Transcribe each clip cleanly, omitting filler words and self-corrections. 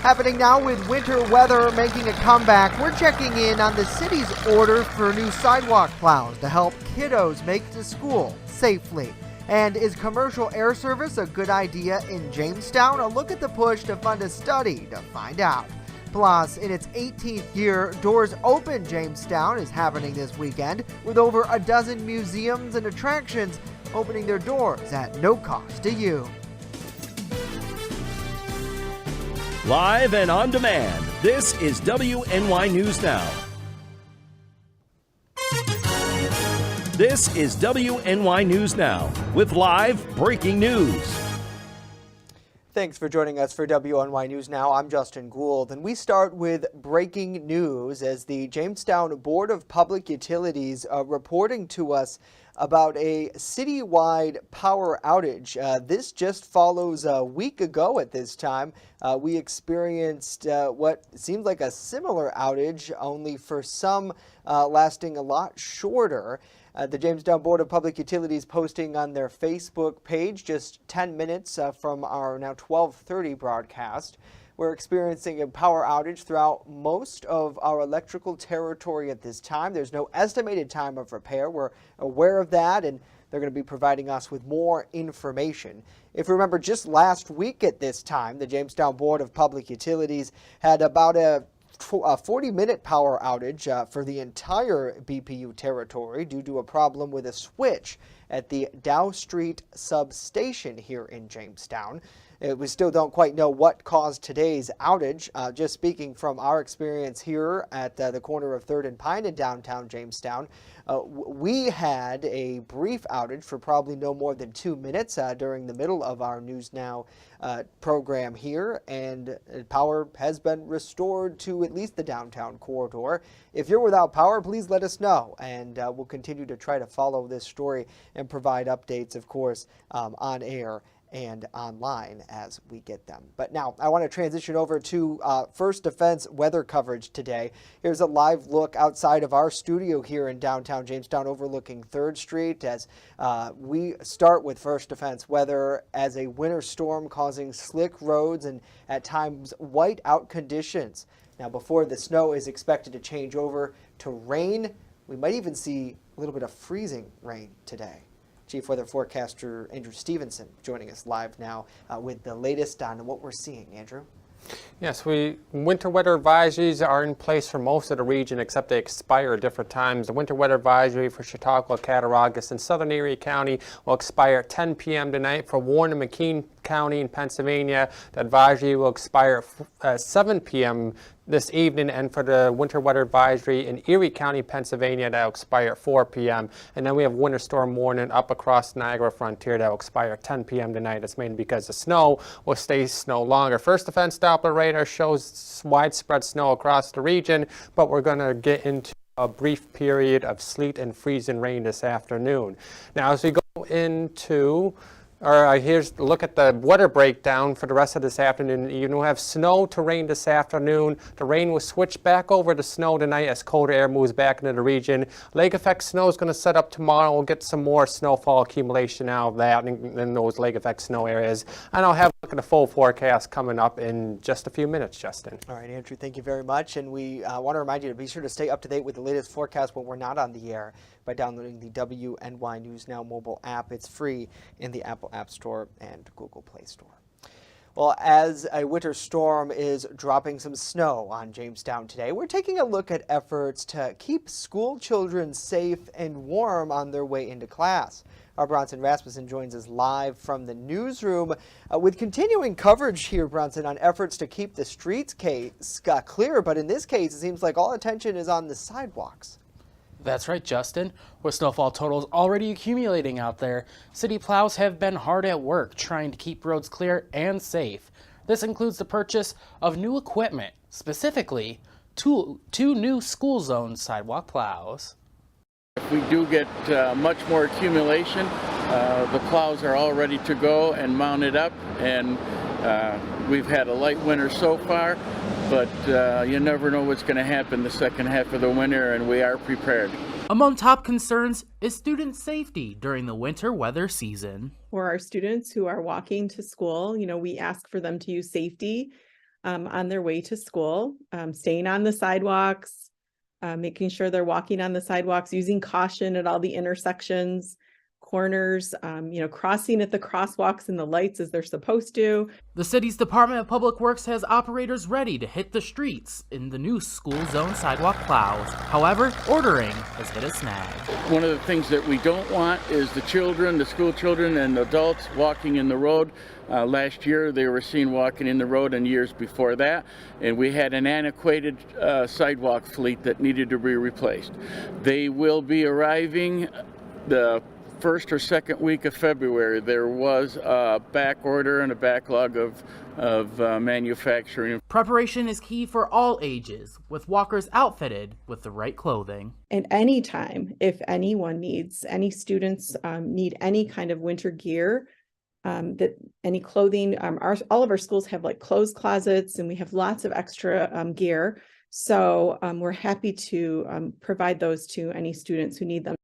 Happening now with winter weather making a comeback, we're checking in on the city's order for new sidewalk plows to help kiddos make it to school safely. And is commercial air service a good idea in Jamestown? A look at the push to fund a study to find out. Plus, in its 18th year, Doors Open Jamestown is happening this weekend with over a dozen museums and attractions opening their doors at no cost to you. Live and on demand, this is WNY News Now. This is WNY News Now with live breaking news. Thanks for joining us for WNY News Now. I'm Justin Gould, and we start with breaking news as the Jamestown Board of Public Utilities reporting to us about a citywide power outage. This just follows a week ago at this time. We experienced what seemed like a similar outage, only for some lasting a lot shorter. The Jamestown Board of Public Utilities posting on their Facebook page just 10 minutes from our now 12:30 broadcast. We're experiencing a power outage throughout most of our electrical territory at this time. There's no estimated time of repair. We're aware of that, and they're going to be providing us with more information. If you remember, just last week at this time, the Jamestown Board of Public Utilities had about a 40-minute power outage for the entire BPU territory due to a problem with a switch at the Dow Street substation here in Jamestown. We still don't quite know what caused today's outage. Just speaking from our experience here at the corner of 3rd and Pine in downtown Jamestown, we had a brief outage for probably no more than 2 minutes during the middle of our News Now program here, and power has been restored to at least the downtown corridor. If you're without power, please let us know, and we'll continue to try to follow this story and provide updates, of course, on air and online as we get them. But now I want to transition over to First Defense weather coverage today. Here's a live look outside of our studio here in downtown Jamestown overlooking 3rd Street as we start with First Defense weather as a winter storm causing slick roads and at times white-out conditions. Now before the snow is expected to change over to rain, we might even see a little bit of freezing rain today. Chief Weather Forecaster Andrew Stevenson joining us live now with the latest on what we're seeing. Andrew? Yes, winter weather advisories are in place for most of the region except they expire at different times. The winter weather advisory for Chautauqua, Cattaraugus, and southern Erie County will expire at 10 p.m. tonight. For Warren and McKean County in Pennsylvania, the advisory will expire at 7 p.m. this evening, and for the winter weather advisory in Erie County, Pennsylvania, that will expire at 4 p.m. And then we have winter storm warning up across Niagara Frontier that will expire at 10 p.m. tonight. That's mainly because the snow will stay snow longer. First Defense Doppler radar shows widespread snow across the region, but we're going to get into a brief period of sleet and freezing rain this afternoon. Now, as we go into here's a look at the weather breakdown for the rest of this afternoon. You will have snow to rain this afternoon. The rain will switch back over to snow tonight as colder air moves back into the region. Lake effect snow is going to set up tomorrow. We'll get some more snowfall accumulation out of that in those lake effect snow areas. And I'll have a look at the full forecast coming up in just a few minutes, Justin. All right, Andrew, thank you very much. And we want to remind you to be sure to stay up to date with the latest forecast when we're not on the air by downloading the WNY News Now mobile app. It's free in the Apple App Store and Google Play Store. Well, as a winter storm is dropping some snow on Jamestown today, we're taking a look at efforts to keep school children safe and warm on their way into class. Our Bronson Rasmussen joins us live from the newsroom with continuing coverage here, Bronson, on efforts to keep the streets clear. But in this case, it seems like all attention is on the sidewalks. That's right, Justin. With snowfall totals already accumulating out there, city plows have been hard at work trying to keep roads clear and safe. This includes the purchase of new equipment, specifically two new school zone sidewalk plows. If we do get much more accumulation, the plows are all ready to go and mounted up, and we've had a light winter so far, but you never know what's going to happen the second half of the winter, and we are prepared. Among top concerns is student safety during the winter weather season. For our students who are walking to school, we ask for them to use safety on their way to school, staying on the sidewalks, making sure they're walking on the sidewalks, using caution at all the intersections, corners, crossing at the crosswalks and the lights as they're supposed to. The city's Department of Public Works has operators ready to hit the streets in the new school zone sidewalk plows. However, ordering has hit a snag. One of the things that we don't want is the children, the school children and adults walking in the road. Last year they were seen walking in the road, and years before that, and we had an antiquated sidewalk fleet that needed to be replaced. They will be arriving the first or second week of February. There was a back order and a backlog of manufacturing. Preparation is key for all ages, with walkers outfitted with the right clothing. And anytime, if anyone needs, any students need any kind of winter gear, that any clothing, all of our schools have like clothes closets, and we have lots of extra gear. So we're happy to provide those to any students who need them.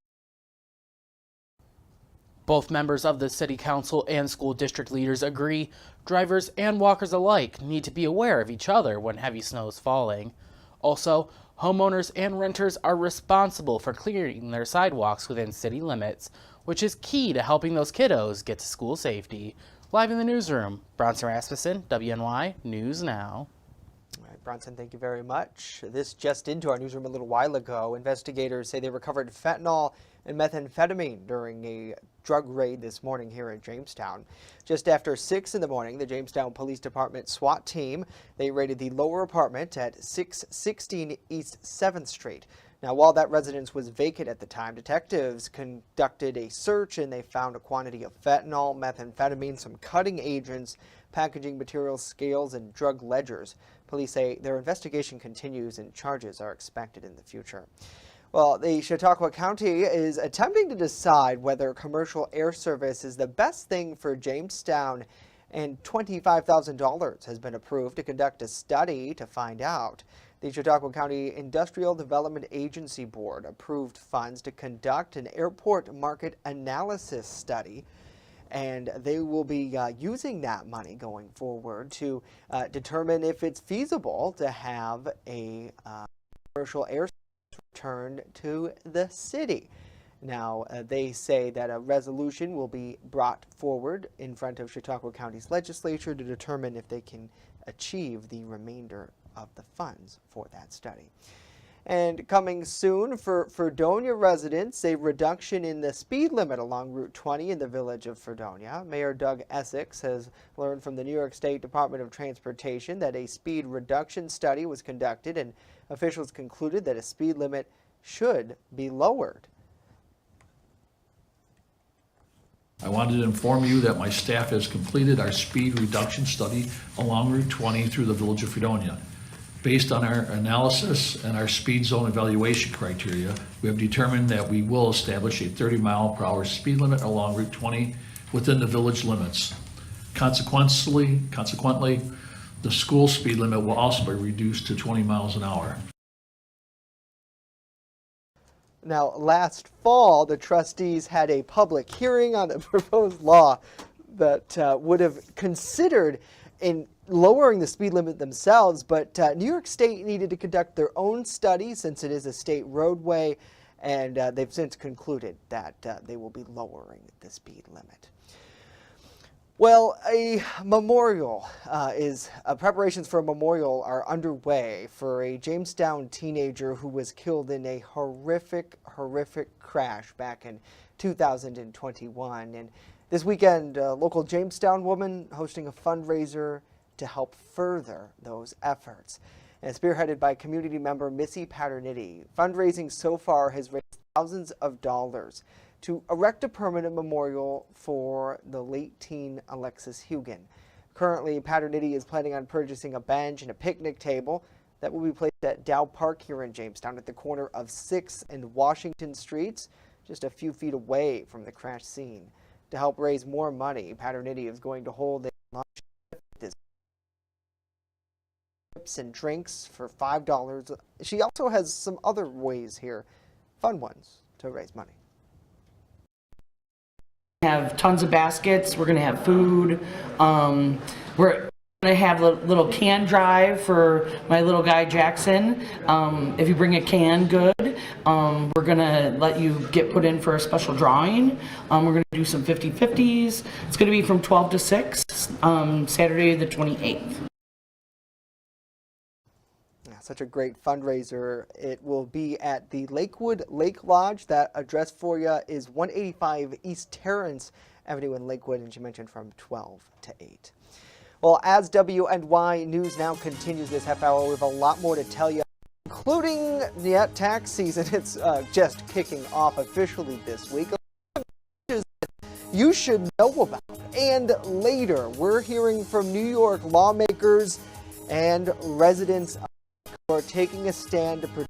Both members of the city council and school district leaders agree drivers and walkers alike need to be aware of each other when heavy snow is falling. Also, homeowners and renters are responsible for clearing their sidewalks within city limits, which is key to helping those kiddos get to school safety. Live in the newsroom, Bronson Rasmussen, WNY News Now. All right, Bronson, thank you very much. This just into our newsroom a little while ago. Investigators say they recovered fentanyl and methamphetamine during a drug raid this morning here in Jamestown. Just after 6 in the morning, the Jamestown Police Department SWAT team, they raided the lower apartment at 616 East 7th Street. Now, while that residence was vacant at the time, detectives conducted a search and they found a quantity of fentanyl, methamphetamine, some cutting agents, packaging materials, scales, and drug ledgers. Police say their investigation continues and charges are expected in the future. Well, the Chautauqua County is attempting to decide whether commercial air service is the best thing for Jamestown, and $25,000 has been approved to conduct a study to find out. The Chautauqua County Industrial Development Agency Board approved funds to conduct an airport market analysis study, and they will be using that money going forward to determine if it's feasible to have a commercial air service returned to the city. Now, they say that a resolution will be brought forward in front of Chautauqua County's legislature to determine if they can achieve the remainder of the funds for that study. And coming soon for Fredonia residents, a reduction in the speed limit along Route 20 in the village of Fredonia. Mayor Doug Essex has learned from the New York State Department of Transportation that a speed reduction study was conducted, and officials concluded that a speed limit should be lowered. I wanted to inform you that my staff has completed our speed reduction study along Route 20 through the village of Fredonia. Based on our analysis and our speed zone evaluation criteria, we have determined that we will establish a 30-mile-per-hour speed limit along Route 20 within the village limits. Consequently, the school speed limit will also be reduced to 20 miles an hour. Now, last fall, the trustees had a public hearing on the proposed law that would have considered in lowering the speed limit themselves, but New York State needed to conduct their own study since it is a state roadway, and they've since concluded that they will be lowering the speed limit. Well, a memorial preparations for a memorial are underway for a Jamestown teenager who was killed in a horrific crash back in 2021. And this weekend, a local Jamestown woman hosting a fundraiser to help further those efforts. And spearheaded by community member Missy Paternity, fundraising so far has raised thousands of dollars to erect a permanent memorial for the late teen Alexis Hugan. Currently, Paternity is planning on purchasing a bench and a picnic table that will be placed at Dow Park here in Jamestown at the corner of 6th and Washington Streets, just a few feet away from the crash scene. To help raise more money, Paternity is going to hold a lunch and drinks for $5. She also has some other ways here, fun ones, to raise money. Have tons of baskets. We're going to have food. We're I have a little can drive for my little guy Jackson. If you bring a can, good. We're gonna let you get put in for a special drawing. We're gonna do some 50-50s. It's gonna be from 12 to 6, Saturday the 28th. Such a great fundraiser. It will be at the Lakewood Lake Lodge. That address for you is 185 East Terrence Avenue in Lakewood, and she mentioned from 12 to 8. Well, as WNY News Now continues this half hour, we have a lot more to tell you, including the tax season. It's just kicking off officially this week. You should know about. And later, we're hearing from New York lawmakers and residents who are taking a stand to protect.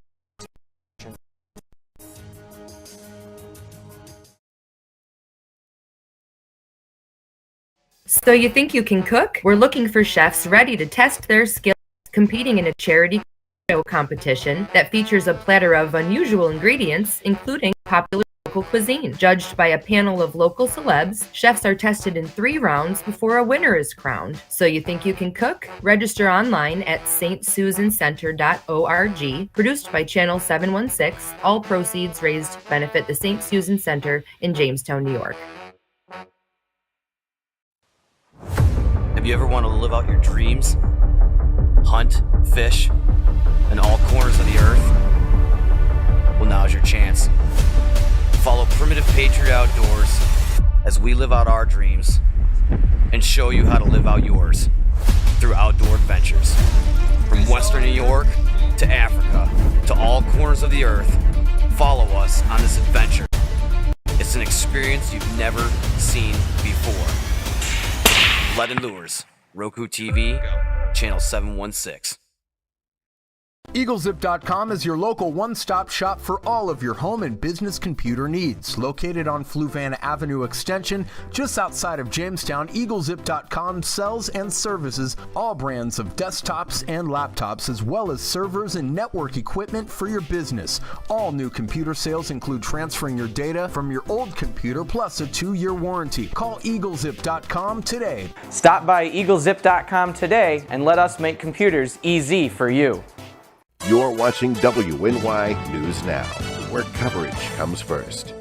So you think you can cook? We're looking for chefs ready to test their skills, competing in a charity competition that features a platter of unusual ingredients, including popular local cuisine. Judged by a panel of local celebs, chefs are tested in 3 rounds before a winner is crowned. So you think you can cook? Register online at stsusancenter.org. Produced by Channel 716. All proceeds raised benefit the St. Susan Center in Jamestown, New York. Have you ever wanted to live out your dreams? Hunt, fish, in all corners of the earth? Well, now's your chance. Follow Primitive Patriot Outdoors as we live out our dreams and show you how to live out yours through outdoor adventures. From Western New York to Africa to all corners of the earth, follow us on this adventure. It's an experience you've never seen before. Lead and Lures, Roku TV, Channel 716. EagleZip.com is your local one-stop shop for all of your home and business computer needs. Located on Fluvan Avenue Extension, just outside of Jamestown, EagleZip.com sells and services all brands of desktops and laptops, as well as servers and network equipment for your business. All new computer sales include transferring your data from your old computer plus a 2-year warranty. Call EagleZip.com today. Stop by EagleZip.com today and let us make computers easy for you. You're watching WNY News Now, where coverage comes first.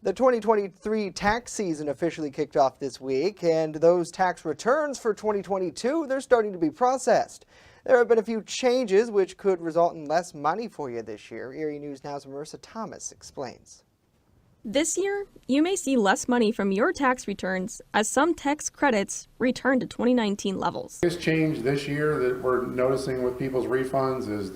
The 2023 tax season officially kicked off this week, and those tax returns for 2022, they're starting to be processed. There have been a few changes which could result in less money for you this year. Erie News Now's Marissa Thomas explains. This year, you may see less money from your tax returns as some tax credits return to 2019 levels. The biggest change this year that we're noticing with people's refunds is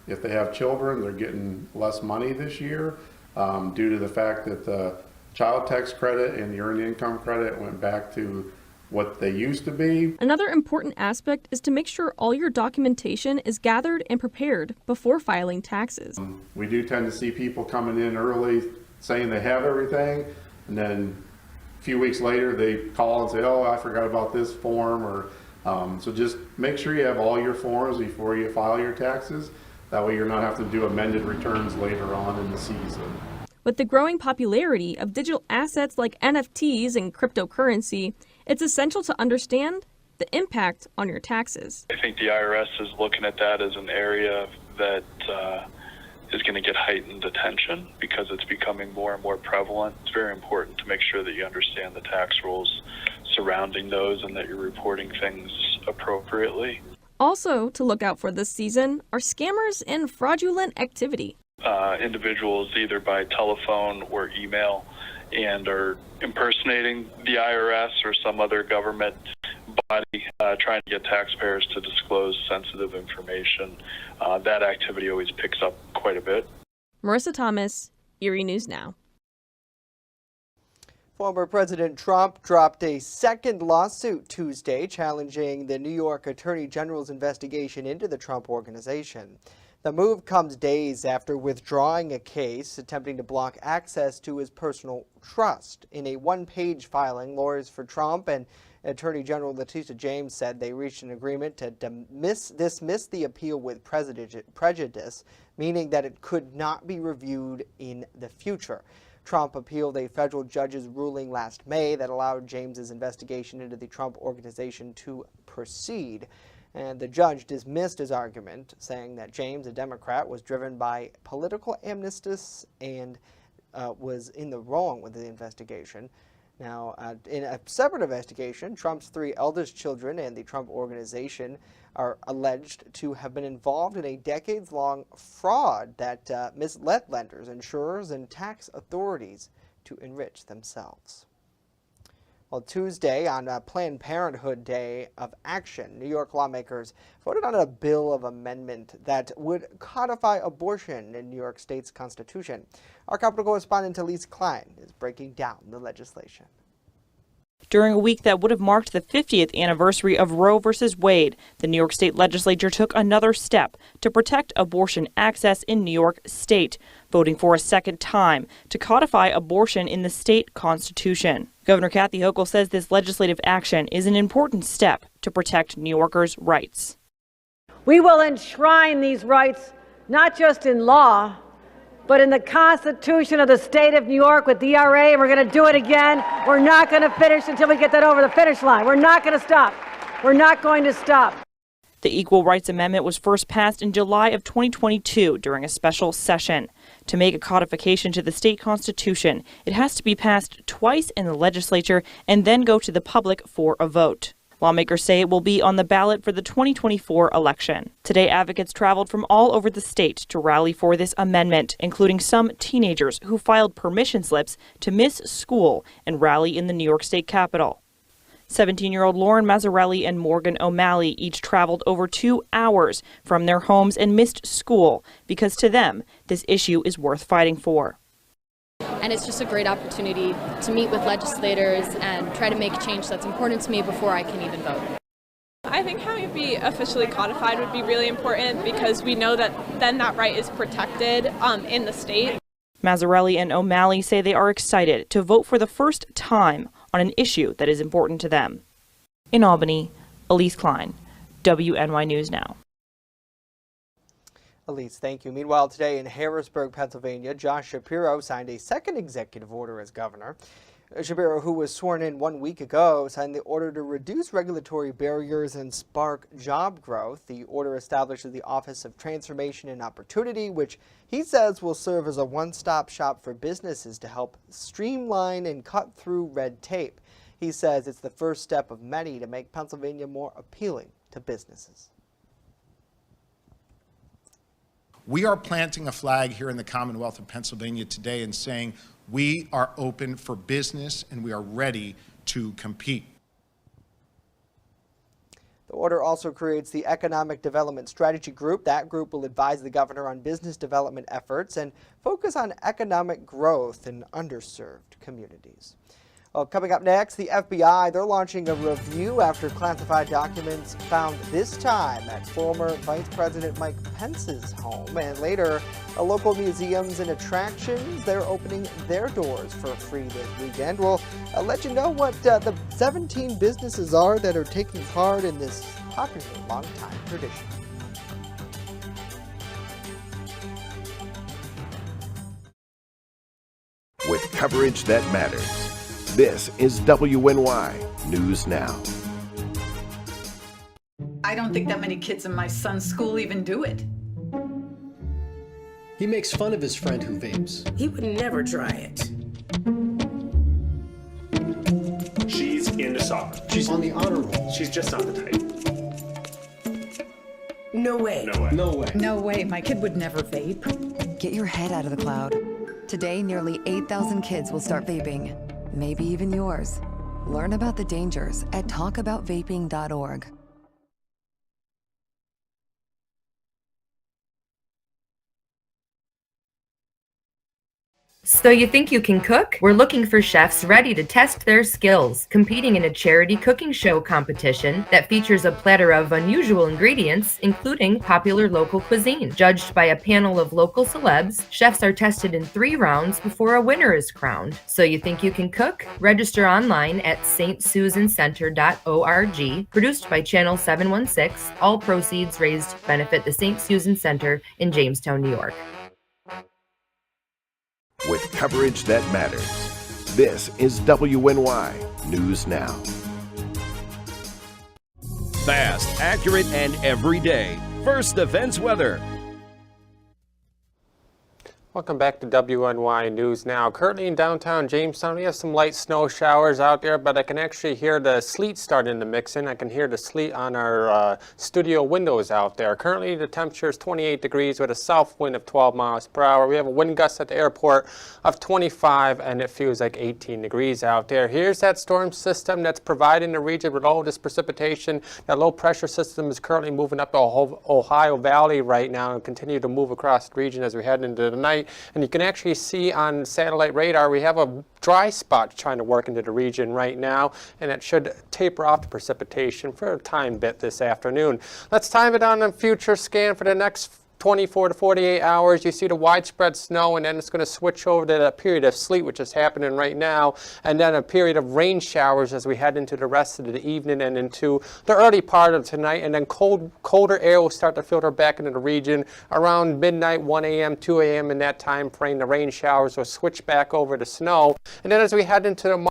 if they have children, they're getting less money this year due to the fact that the child tax credit and the earned income credit went back to what they used to be. Another important aspect is to make sure all your documentation is gathered and prepared before filing taxes. We do tend to see people coming in early saying they have everything, and then a few weeks later they call and say, oh, I forgot about this form, or so just make sure you have all your forms before you file your taxes. That way you're not having to do amended returns later on in the season. With the growing popularity of digital assets like NFTs and cryptocurrency, it's essential to understand the impact on your taxes. I think the IRS is looking at that as an area that is going to get heightened attention because it's becoming more and more prevalent. It's very important to make sure that you understand the tax rules surrounding those and that you're reporting things appropriately. Also to look out for this season are scammers and fraudulent activity. Individuals either by telephone or email and are impersonating the IRS or some other government body trying to get taxpayers to disclose sensitive information. That activity always picks up quite a bit. Marissa Thomas, Erie News Now. Former President Trump dropped a second lawsuit Tuesday challenging the New York Attorney General's investigation into the Trump Organization. The move comes days after withdrawing a case attempting to block access to his personal trust. In a one-page filing, lawyers for Trump and Attorney General Letitia James said they reached an agreement to dismiss the appeal with prejudice, meaning that it could not be reviewed in the future. Trump appealed a federal judge's ruling last May that allowed James's investigation into the Trump Organization to proceed. And the judge dismissed his argument, saying that James, a Democrat, was driven by political animus and was in the wrong with the investigation. Now, in a separate investigation, Trump's 3 eldest children and the Trump Organization are alleged to have been involved in a decades-long fraud that misled lenders, insurers, and tax authorities to enrich themselves. Well, Tuesday, on Planned Parenthood Day of Action, New York lawmakers voted on a bill of amendment that would codify abortion in New York State's Constitution. Our Capitol correspondent Elise Klein is breaking down the legislation. During a week that would have marked the 50th anniversary of Roe v. Wade, the New York State Legislature took another step to protect abortion access in New York State, voting for a second time to codify abortion in the state constitution. Governor Kathy Hochul says this legislative action is an important step to protect New Yorkers' rights. We will enshrine these rights not just in law, but in the Constitution of the state of New York with DRA, and we're going to do it again. We're not going to finish until we get that over the finish line. We're not going to stop. We're not going to stop. The Equal Rights Amendment was first passed in July of 2022 during a special session. To make a codification to the state constitution, it has to be passed twice in the legislature and then go to the public for a vote. Lawmakers say it will be on the ballot for the 2024 election. Today, advocates traveled from all over the state to rally for this amendment, including some teenagers who filed permission slips to miss school and rally in the New York State Capitol. 17-year-old Lauren Mazzarelli and Morgan O'Malley each traveled over 2 hours from their homes and missed school because to them, this issue is worth fighting for. And it's just a great opportunity to meet with legislators and try to make change that's important to me before I can even vote. I think having it be officially codified would be really important because we know that then that right is protected in the state. Mazzarelli and O'Malley say they are excited to vote for the first time on an issue that is important to them. In Albany, Elise Klein, WNY News Now. Elise, thank you. Meanwhile, today in Harrisburg, Pennsylvania, Josh Shapiro signed a second executive order as governor. Shapiro, who was sworn in 1 week ago, signed the order to reduce regulatory barriers and spark job growth. The order establishes the Office of Transformation and Opportunity, which he says will serve as a one-stop shop for businesses to help streamline and cut through red tape. He says it's the first step of many to make Pennsylvania more appealing to businesses. We are planting a flag here in the Commonwealth of Pennsylvania today and saying we are open for business and we are ready to compete. The order also creates the Economic Development Strategy Group. That group will advise the governor on business development efforts and focus on economic growth in underserved communities. Well, coming up next, the FBI, they're launching a review after classified documents found this time at former Vice President Mike Pence's home. And later, local museums and attractions, they're opening their doors for free this weekend. We'll let you know what the 17 businesses are that are taking part in this popular long-time tradition. With coverage that matters. This is WNY News Now. I don't think that many kids in my son's school even do it. He makes fun of his friend who vapes. He would never try it. She's into soccer. She's on the honor roll. She's just not the type. No way. No way. No way. No way, my kid would never vape. Get your head out of the cloud. Today, nearly 8,000 kids will start vaping. Maybe even yours. Learn about the dangers at talkaboutvaping.org. So you think you can cook? We're looking for chefs ready to test their skills, competing in a charity cooking show competition that features a platter of unusual ingredients, including popular local cuisine. Judged by a panel of local celebs, chefs are tested in 3 rounds before a winner is crowned. So you think you can cook? Register online at stsusancenter.org. Produced by Channel 716. All proceeds raised benefit the St. Susan Center in Jamestown, New York. with coverage that matters. This is WNY News Now. Fast, accurate, and everyday. First Defense Weather. Welcome back to WNY News Now. Currently in downtown Jamestown, we have some light snow showers out there, but I can actually hear the sleet starting to mix in. I can hear the sleet on our studio windows out there. Currently, the temperature is 28 degrees with a south wind of 12 miles per hour. We have a wind gust at the airport of 25, and it feels like 18 degrees out there. Here's that storm system that's providing the region with all this precipitation. That low pressure system is currently moving up the Ohio Valley right now and continue to move across the region as we head into the night. And you can actually see on satellite radar we have a dry spot trying to work into the region right now, and it should taper off the precipitation for a time bit this afternoon. Let's time it on a future scan for the next 24 to 48 hours. You see the widespread snow, and then it's going to switch over to a period of sleet, which is happening right now, and then a period of rain showers as we head into the rest of the evening and into the early part of tonight. And then colder air will start to filter back into the region around midnight, 1 a.m., 2 a.m. in that time frame. The rain showers will switch back over to snow. And then as we head into the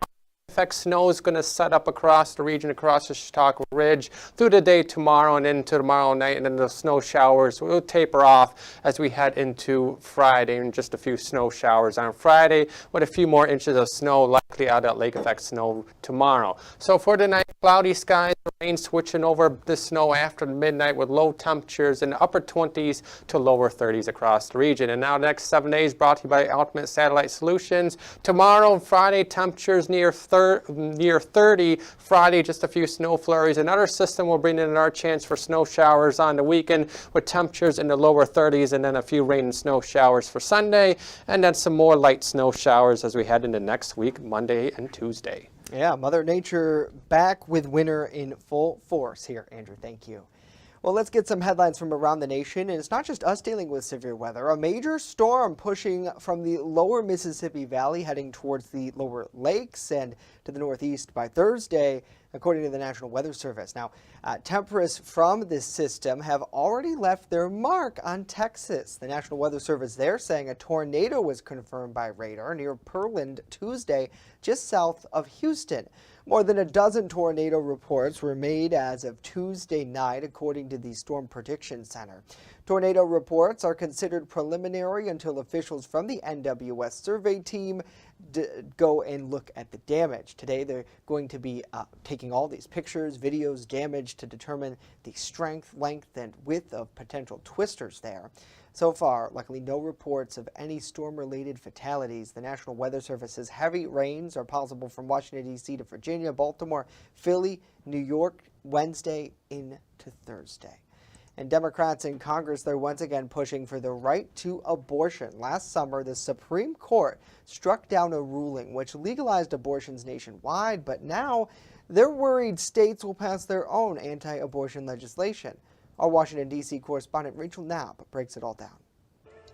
effect, snow is going to set up across the region, across the Chautauqua Ridge through the day tomorrow and into tomorrow night, and then the snow showers will taper off as we head into Friday, and just a few snow showers on Friday with a few more inches of snow likely out at lake effect snow tomorrow. So for tonight, cloudy skies, rain switching over the snow after midnight with low temperatures in the upper 20s to lower 30s across the region. And now the next 7 days brought to you by Ultimate Satellite Solutions. Tomorrow and Friday, temperatures near 30. Friday, just a few snow flurries. Another system will bring in our chance for snow showers on the weekend with temperatures in the lower 30s, and then a few rain and snow showers for Sunday, and then some more light snow showers as we head into next week, Monday and Tuesday. Yeah, Mother Nature back with winter in full force here. Andrew, thank you. Well, let's get some headlines from around the nation, and it's not just us dealing with severe weather. A major storm pushing from the lower Mississippi Valley heading towards the lower lakes and to the northeast by Thursday, according to the National Weather Service. Now, temperatures from this system have already left their mark on Texas. The National Weather Service there saying a tornado was confirmed by radar near Pearland Tuesday, just south of Houston. More than a dozen tornado reports were made as of Tuesday night, according to the Storm Prediction Center. Tornado reports are considered preliminary until officials from the NWS survey team go and look at the damage. Today, they're going to be taking all these pictures, videos, damage to determine the strength, length, and width of potential twisters there. So far, luckily, no reports of any storm-related fatalities. The National Weather Service says heavy rains are possible from Washington, D.C. to Virginia, Baltimore, Philly, New York, Wednesday into Thursday. And Democrats in Congress, they're once again pushing for the right to abortion. Last summer, the Supreme Court struck down a ruling which legalized abortions nationwide, but now they're worried states will pass their own anti-abortion legislation. Our Washington, D.C. correspondent Rachel Knapp breaks it all down.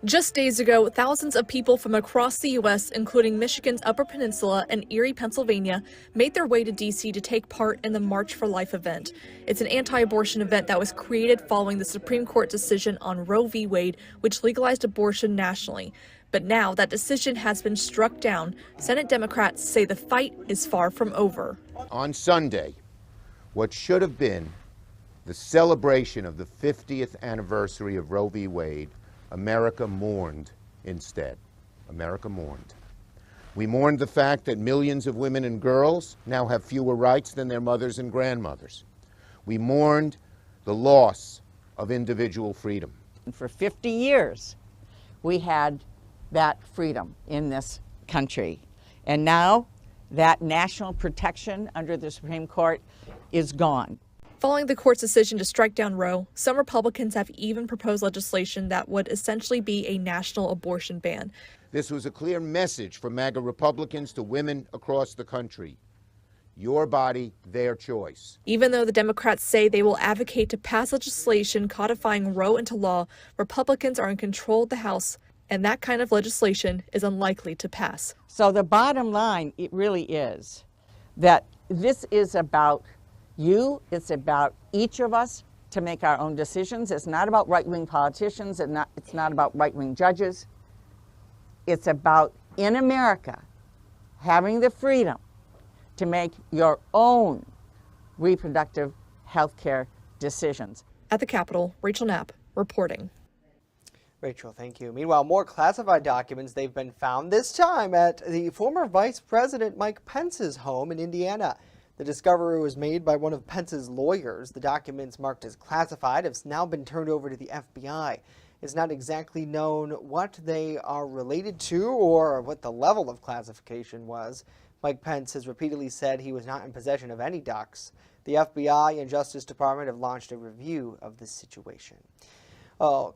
Just days ago, thousands of people from across the U.S., including Michigan's Upper Peninsula and Erie, Pennsylvania, made their way to D.C. to take part in the March for Life event. It's an anti-abortion event that was created following the Supreme Court decision on Roe v. Wade, which legalized abortion nationally. But now that decision has been struck down, Senate Democrats say the fight is far from over. On Sunday, what should have been the celebration of the 50th anniversary of Roe v. Wade, America mourned instead. America mourned. We mourned the fact that millions of women and girls now have fewer rights than their mothers and grandmothers. We mourned the loss of individual freedom. For 50 years, we had that freedom in this country. And now that national protection under the Supreme Court is gone. Following the court's decision to strike down Roe, some Republicans have even proposed legislation that would essentially be a national abortion ban. This was a clear message from MAGA Republicans to women across the country. Your body, their choice. Even though the Democrats say they will advocate to pass legislation codifying Roe into law, Republicans are in control of the House, and that kind of legislation is unlikely to pass. So the bottom line, it really is that this is about you, it's about each of us to make our own decisions. It's not about right-wing politicians, it's not about right-wing judges. It's about in America having the freedom to make your own reproductive health care decisions. At the Capitol, Rachel Knapp reporting. Rachel, thank you. Meanwhile, more classified documents, they've been found, this time at the former Vice President Mike Pence's home in Indiana. The discovery was made by one of Pence's lawyers. The documents marked as classified have now been turned over to the FBI. It's not exactly known what they are related to or what the level of classification was. Mike Pence has repeatedly said he was not in possession of any docs. The FBI and Justice Department have launched a review of this situation.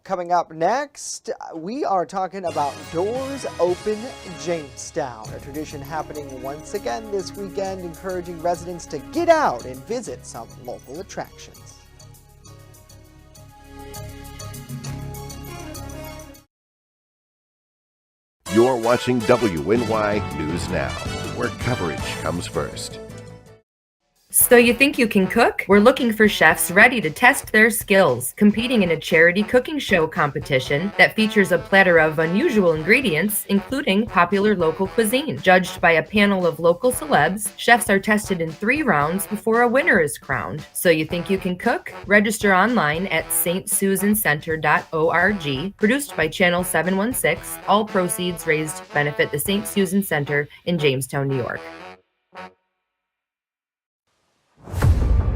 Coming up next, we are talking about Doors Open Jamestown, a tradition happening once again this weekend, encouraging residents to get out and visit some local attractions. You're watching WNY News Now, where coverage comes first. So you think you can cook? We're looking for chefs ready to test their skills, competing in a charity cooking show competition that features a platter of unusual ingredients, including popular local cuisine. Judged by a panel of local celebs, chefs are tested in 3 rounds before a winner is crowned. So you think you can cook? Register online at stsusancenter.org. Produced by Channel 716, all proceeds raised to benefit the St. Susan Center in Jamestown, New York.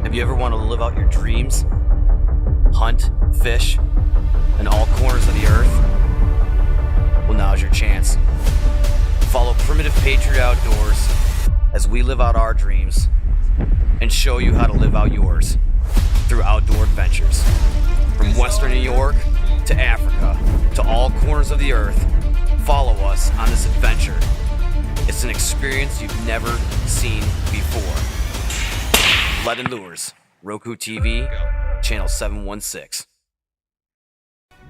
Have you ever wanted to live out your dreams? Hunt, fish, in all corners of the earth? Well, now's your chance. Follow Primitive Patriot Outdoors as we live out our dreams and show you how to live out yours through outdoor adventures. From Western New York to Africa to all corners of the earth, follow us on this adventure. It's an experience you've never seen before. Lead and Lures, Roku TV, Channel 716.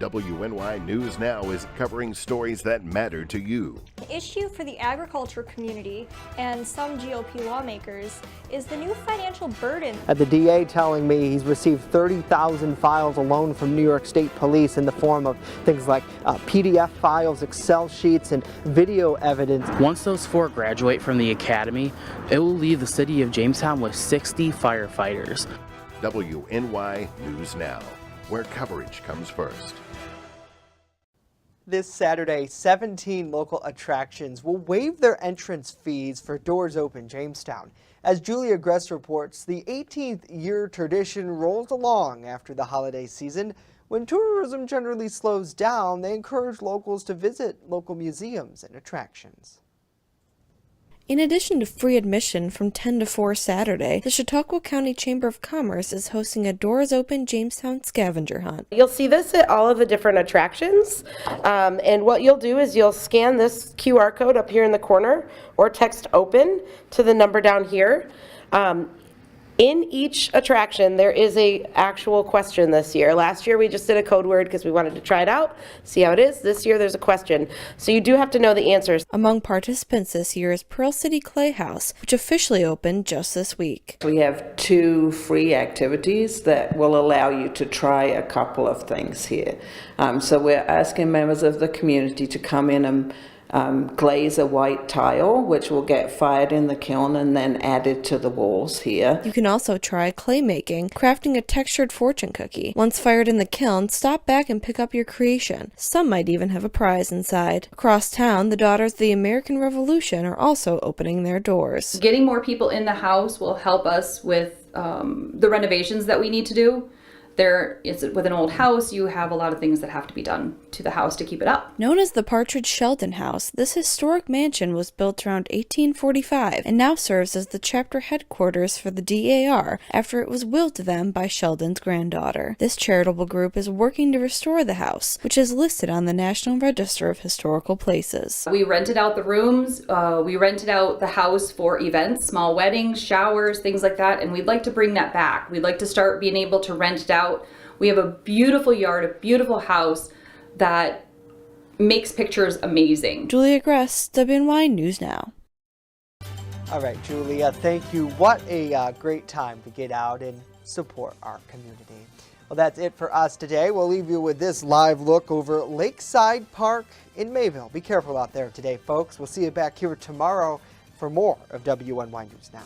WNY News Now is covering stories that matter to you. The issue for the agriculture community and some GOP lawmakers is the new financial burden. The DA telling me he's received 30,000 files alone from New York State Police in the form of things like PDF files, Excel sheets, and video evidence. Once those 4 graduate from the academy, it will leave the city of Jamestown with 60 firefighters. WNY News Now, where coverage comes first. This Saturday, 17 local attractions will waive their entrance fees for Doors Open Jamestown. As Julia Gress reports, the 18th year tradition rolls along after the holiday season. When tourism generally slows down, they encourage locals to visit local museums and attractions. In addition to free admission from 10 to 4 Saturday, the Chautauqua County Chamber of Commerce is hosting a Doors Open Jamestown scavenger hunt. You'll see this at all of the different attractions, and what you'll do is you'll scan this QR code up here in the corner or text OPEN to the number down here. In each attraction, there is a actual question this year. Last year we just did a code word because we wanted to try it out, see how it is. This year there's a question. So you do have to know the answers. Among participants this year is Pearl City Clay House, which officially opened just this week. We have 2 free activities that will allow you to try a couple of things here. So we're asking members of the community to come in and glaze a white tile, which will get fired in the kiln and then added to the walls here. You can also try clay making, crafting a textured fortune cookie. Once fired in the kiln, stop back and pick up your creation. Some might even have a prize inside. Across town, the Daughters of the American Revolution are also opening their doors. Getting more people in the house will help us with the renovations that we need to do. With an old house, you have a lot of things that have to be done to the house to keep it up. Known as the Partridge Sheldon House, this historic mansion was built around 1845 and now serves as the chapter headquarters for the DAR after it was willed to them by Sheldon's granddaughter. This charitable group is working to restore the house, which is listed on the National Register of Historical Places. We rented out the rooms, we rented out the house for events, small weddings, showers, things like that, and we'd like to bring that back. We'd like to start being able to rent it out. We have a beautiful yard, a beautiful house that makes pictures amazing. Julia Gress, WNY News Now. All right, Julia, thank you. What a great time to get out and support our community. Well, that's it for us today. We'll leave you with this live look over Lakeside Park in Mayville. Be careful out there today, folks. We'll see you back here tomorrow for more of WNY News Now.